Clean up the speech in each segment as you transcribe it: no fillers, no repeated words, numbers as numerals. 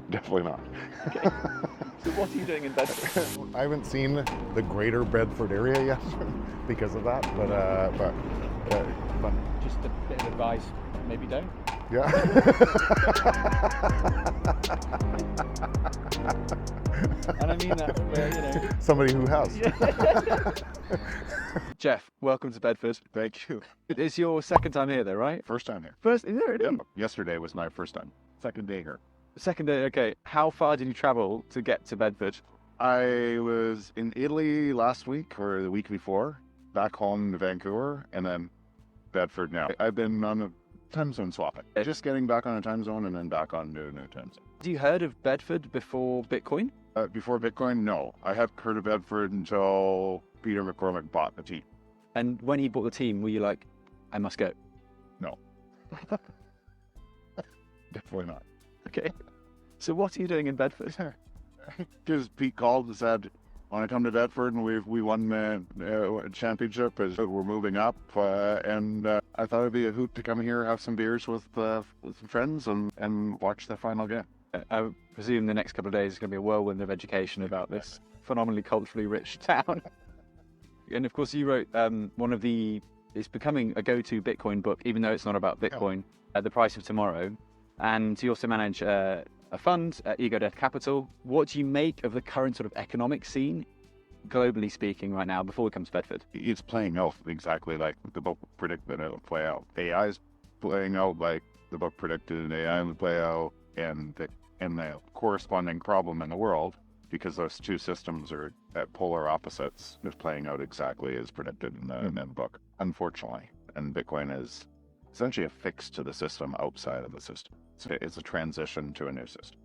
Definitely not. Okay. So what are you doing in Bedford? I haven't seen the greater Bedford area yet because of that, but Just a bit of advice, maybe don't. yeah. And I mean that where, Somebody who has. Jeff, welcome to Bedford. Thank you. It's your second time here though, right? First time here. First, is it really? Yeah. Yesterday was my first time. Second day here. Second day, okay. How far did you travel to get to Bedford? I was in Italy last week or the week before, back home to Vancouver, and then Bedford now. I've been on a time zone swapping. Just getting back on a time zone and then back on to a new time zone. Have you heard of Bedford before Bitcoin? Before Bitcoin, no. I hadn't heard of Bedford until Peter McCormick bought the team. And when he bought the team, were you like, I must go? No. Definitely not. Okay. So what are you doing in Bedford? Because Pete called and said, "Want to come to Bedford?" And we won the championship as we're moving up. And I thought it'd be a hoot to come here, have some beers with some friends, and watch the final game. I presume the next couple of days is going to be a whirlwind of education about this phenomenally culturally rich town. And of course, you wrote it's becoming a go-to Bitcoin book, even though it's not about Bitcoin, The Price of Tomorrow. And you also manage a fund, Ego Death Capital. What do you make of the current sort of economic scene, globally speaking, right now, before we come to Bedford? It's playing out exactly like the book predicted it'll play out. AI is playing out like the book predicted AI will play out, and the corresponding problem in the world, because those two systems are at polar opposites, is playing out exactly as predicted in the book, unfortunately. And Bitcoin is essentially affixed to the system outside of the system. It's a transition to a new system.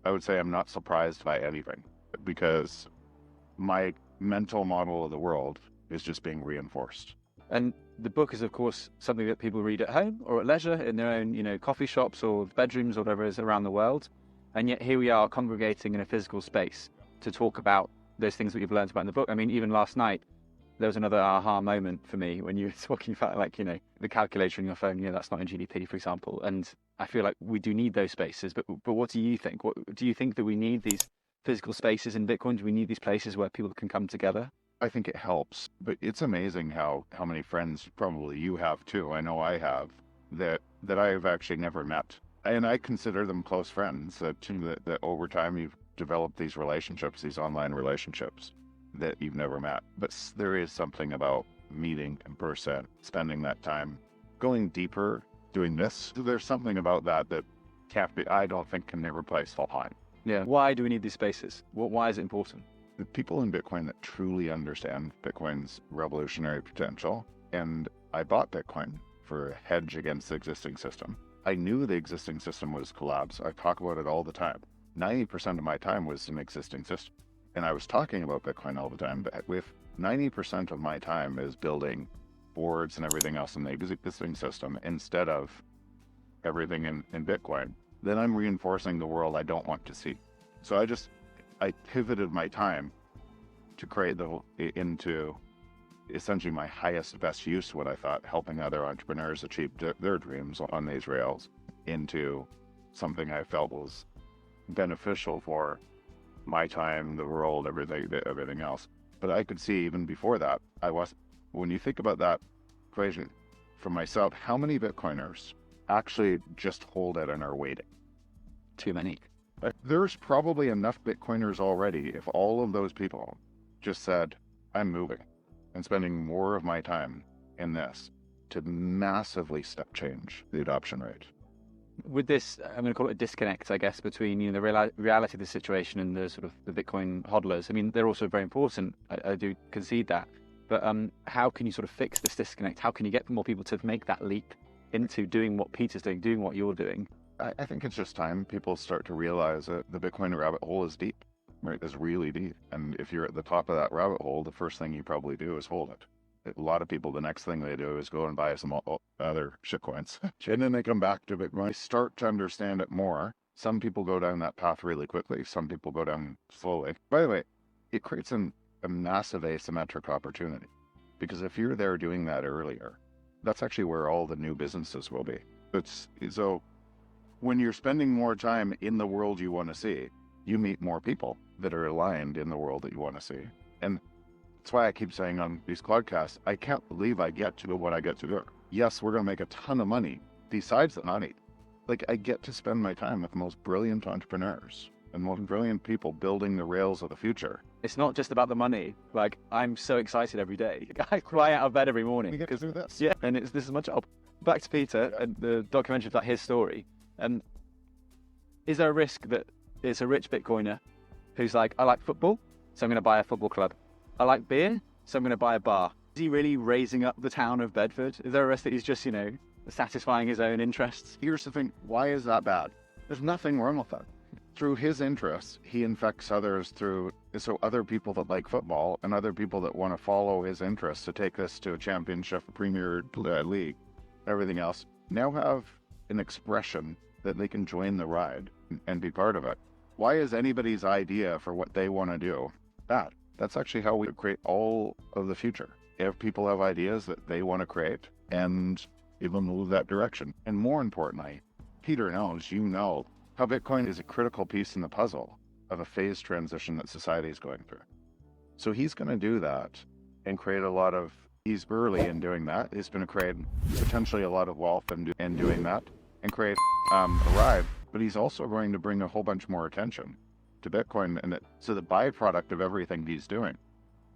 I would say I'm not surprised by anything, because my mental model of the world is just being reinforced. And the book is, of course, something that people read at home or at leisure in their own, coffee shops or bedrooms or whatever it is around the world. And yet here we are congregating in a physical space to talk about those things that you've learned about in the book. I mean, even last night, there was another aha moment for me when you were talking about, the calculator in your phone. That's not in GDP, for example. And I feel like we do need those spaces. But what do you think? Do you think that we need these physical spaces in Bitcoin? Do we need these places where people can come together? I think it helps, but it's amazing how many friends, probably you have too, I know I have, that I have actually never met. And I consider them close friends, that over time you've developed these relationships, these online relationships that you've never met. But there is something about meeting in person, spending that time, going deeper, doing this. There's something about that I don't think can never replace full time. Yeah. Why do we need these spaces? Why is it important? The people in Bitcoin that truly understand Bitcoin's revolutionary potential, and I bought Bitcoin for a hedge against the existing system. I knew the existing system was collapse. I talk about it all the time. 90% of my time was an existing system. And I was talking about Bitcoin all the time, but with 90% of my time is building boards and everything else in the existing system instead of everything in Bitcoin, then I'm reinforcing the world I don't want to see. So I pivoted my time to create into essentially my highest, best use, what I thought, helping other entrepreneurs achieve their dreams on these rails, into something I felt was beneficial for my time, the world, everything else. But I could see even before that, when you think about that equation for myself, how many Bitcoiners actually just hold it and are waiting? Too many. There's probably enough Bitcoiners already if all of those people just said, I'm moving and spending more of my time in this, to massively step change the adoption rate. With this, I'm going to call it a disconnect, I guess, between the reality of the situation and the sort of the Bitcoin hodlers. I mean, they're also very important. I do concede that. But how can you sort of fix this disconnect? How can you get more people to make that leap into doing what Peter's doing what you're doing? I think it's just time people start to realize that the Bitcoin rabbit hole is deep, right? It's really deep. And if you're at the top of that rabbit hole, the first thing you probably do is hold it. A lot of people, the next thing they do is go and buy some other shitcoins. And then they come back to Bitcoin. They start to understand it more. Some people go down that path really quickly. Some people go down slowly. By the way, it creates a massive asymmetric opportunity. Because if you're there doing that earlier, that's actually where all the new businesses will be. So when you're spending more time in the world you want to see, you meet more people that are aligned in the world that you want to see. And that's why I keep saying on these podcasts, I can't believe I get to do what I get to do. Yes, we're going to make a ton of money besides the money. Like, I get to spend my time with the most brilliant entrepreneurs and most brilliant people building the rails of the future. It's not just about the money. Like, I'm so excited every day. I fly out of bed every morning. We get to do this. Yeah, and this is my job. Back to Peter and the documentary about his story. Is there a risk that it's a rich Bitcoiner who's like, I like football, so I'm going to buy a football club. I like beer, so I'm going to buy a bar. Is he really raising up the town of Bedford? Is there a risk that he's just, satisfying his own interests? Here's the thing. Why is that bad? There's nothing wrong with that. Through his interests, he infects others so other people that like football and other people that want to follow his interests to take this to a championship, Premier League, everything else, now have an expression that they can join the ride and be part of it. Why is anybody's idea for what they want to do bad? That's actually how we create all of the future. If people have ideas that they want to create and even move that direction. And more importantly, Peter knows, how Bitcoin is a critical piece in the puzzle of a phase transition that society is going through. So he's going to do that and create he's early in doing that. He's going to create potentially a lot of wealth in doing that and create a ride, but he's also going to bring a whole bunch more attention to Bitcoin. So the byproduct of everything he's doing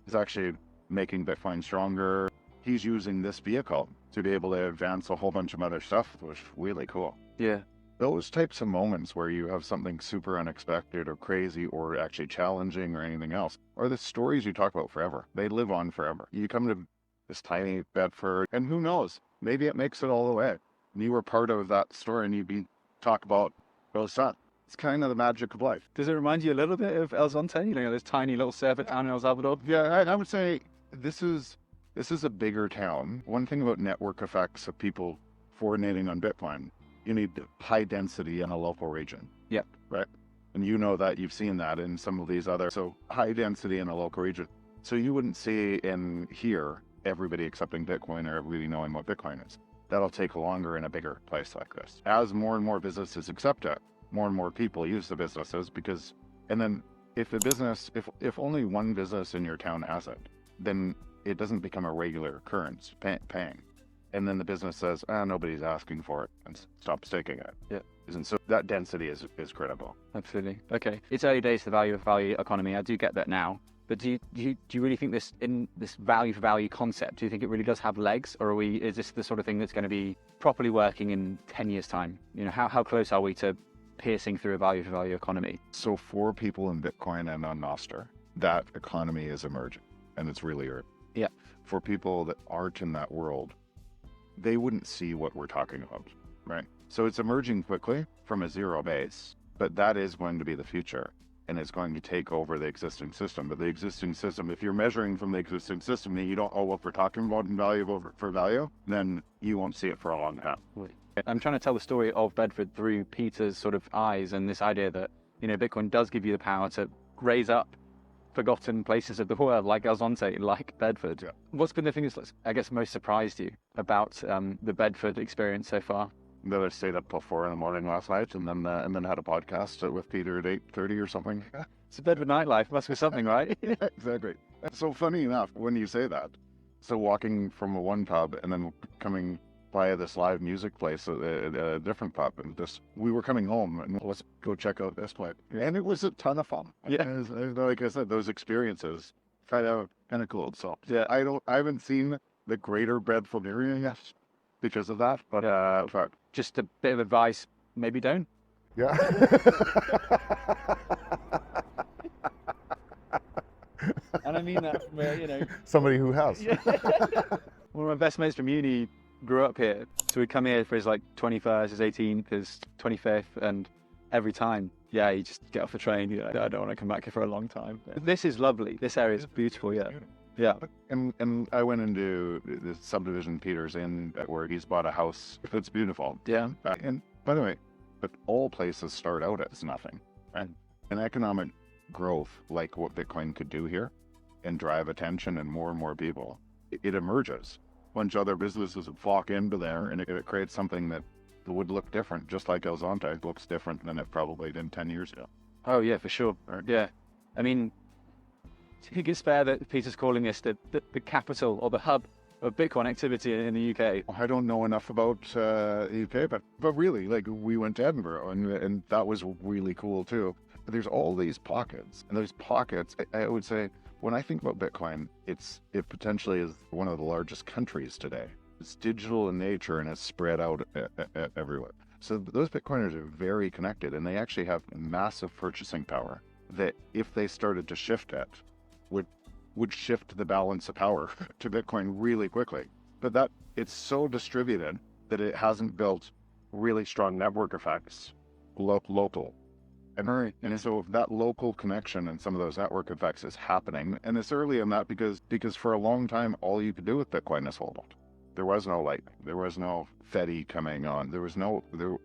is actually making Bitcoin stronger. He's using this vehicle to be able to advance a whole bunch of other stuff, which is really cool. Yeah. Those types of moments where you have something super unexpected or crazy or actually challenging or anything else are the stories you talk about forever. They live on forever. You come to this tiny Bedford, and who knows, maybe it makes it all the way. And you were part of that story and you'd talk about those stuff. It's kind of the magic of life. Does it remind you a little bit of El Zonte? This tiny little surfer town in El Salvador? Yeah, I would say this is a bigger town. One thing about network effects of people coordinating on Bitcoin, you need high density in a local region. Yep. Right? And you know that, you've seen that in some of these other, so high density in a local region. So you wouldn't see in here everybody accepting Bitcoin or everybody knowing what Bitcoin is. That'll take longer in a bigger place like this. As more and more businesses accept it, more and more people use the businesses and then if only one business in your town has it, then it doesn't become a regular occurrence paying. And then the business says, nobody's asking for it and stops taking it. Yeah. And so that density is critical. Absolutely. Okay. It's early days to the value economy. I do get that now. But do you really think this value for value concept, do you think it really does have legs, or is this the sort of thing that's going to be properly working in 10 years time? How close are we to piercing through a value for value economy? So for people in Bitcoin and on Nostr, that economy is emerging and it's really early. Yeah. For people that aren't in that world, they wouldn't see what we're talking about, right? So it's emerging quickly from a zero base, but that is going to be the future. And it's going to take over the existing system. But the existing system, if you're measuring from the existing system and you don't know what we're talking about in value for value, then you won't see it for a long time. I'm trying to tell the story of Bedford through Peter's sort of eyes and this idea that, Bitcoin does give you the power to raise up forgotten places of the world, like El Zonte, like Bedford. Yeah. What's been the thing that's, I guess, most surprised you about the Bedford experience so far? That I stayed up till 4 a.m. last night and then had a podcast with Peter at 8:30 or something. It's a Bedford nightlife. Must be something, right? Exactly. So funny enough, when you say that, so walking from one pub and then coming by this live music place at a different pub, and we were coming home and let's go check out this place, and it was a ton of fun. Yeah. Like I said, those experiences kind of cool. So yeah, I haven't seen the greater Bedford area yet because of that, but just a bit of advice, maybe don't. Yeah. And I mean that from somebody who has. One of my best mates from uni grew up here, so we'd come here for his 21st, his 18th, his 25th, and every time, you just get off the train. I don't want to come back here for a long time. But this is lovely. This area is beautiful. Yeah. And I went into the subdivision Peter's in where he's bought a house. It's beautiful. Yeah. And by the way, but all places start out as nothing. And an economic growth like what Bitcoin could do here and drive attention and more people, it emerges. A bunch of other businesses flock into there and it creates something that would look different, just like El Zonte looks different than it probably did 10 years ago. Oh yeah, for sure. Yeah, I mean, I think it's fair that Peter's calling this the capital or the hub of Bitcoin activity in the UK. I don't know enough about the UK, but really, like, we went to Edinburgh, and that was really cool too. But there's all these pockets, and those pockets, I would say, when I think about Bitcoin, it potentially is one of the largest countries today. It's digital in nature, and it's spread out everywhere. So those Bitcoiners are very connected, and they actually have massive purchasing power that, if they started to shift it, would shift the balance of power to Bitcoin really quickly. But that it's so distributed that it hasn't built really strong network effects local. And so that local connection and some of those network effects is happening. And it's early in that because for a long time, all you could do with Bitcoin is hold it. There was no Lightning. There was no Fedi coming on. There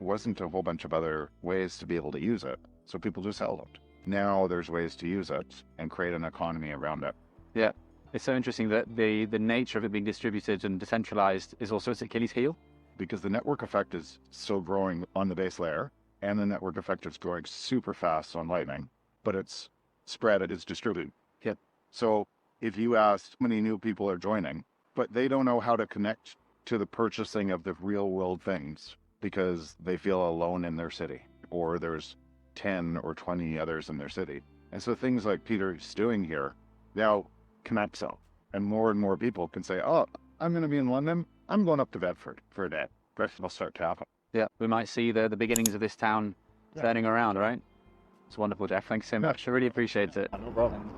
wasn't a whole bunch of other ways to be able to use it. So people just held it. Now there's ways to use it and create an economy around it. Yeah, it's so interesting that the nature of it being distributed and decentralized is also its Achilles heel. Because the network effect is so growing on the base layer, and the network effect is growing super fast on Lightning, but it's spread, it is distributed. Yep. So if you asked how many new people are joining, but they don't know how to connect to the purchasing of the real world things because they feel alone in their city, or there's 10 or 20 others in their city. And so things like Peter's doing here now connects up, and more people can say, oh, I'm going to be in London, I'm going up to Bedford for a day. Rest will start to happen. Yeah, we might see the beginnings of this town turning around, right? It's wonderful, Jeff. Thanks so much. I really appreciate it. No problem.